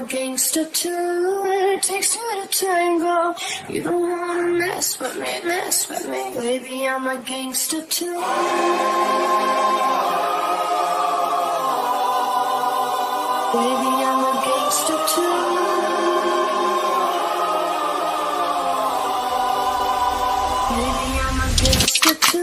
gangster too. It takes two to tango. You don't wanna mess with me, mess with me. Baby, I'm a gangster too. Baby, I'm a gangster too. Baby, I'm a gangster too.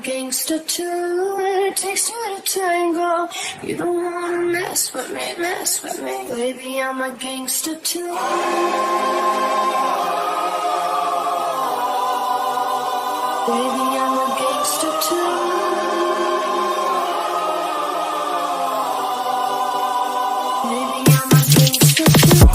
Gangster too, it takes two to tango. You don't wanna mess with me, mess with me. Baby, I'm a gangster too. Baby, I'm a gangster too. Baby, I'm a gangster too.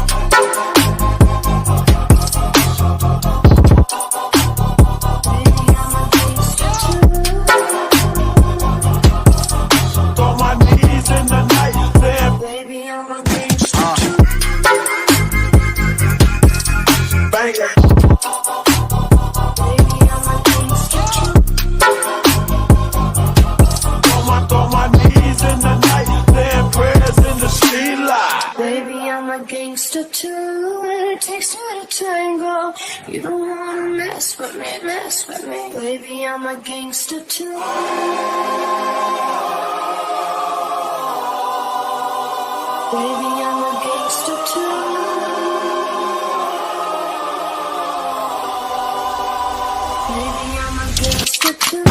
Gangster too, it takes two to tango. You don't wanna mess with me, mess with me. Baby, I'm a gangster too. Baby, I'm a gangster too. Baby, I'm a gangster too.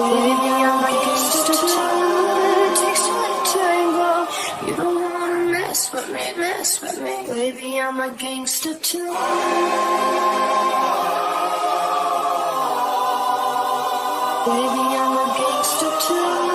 Baby, I'm a gangster too. It takes two to tango. You don't wanna mess with me, mess with me. Baby, I'm a gangster too. Baby, I'm a gangster too.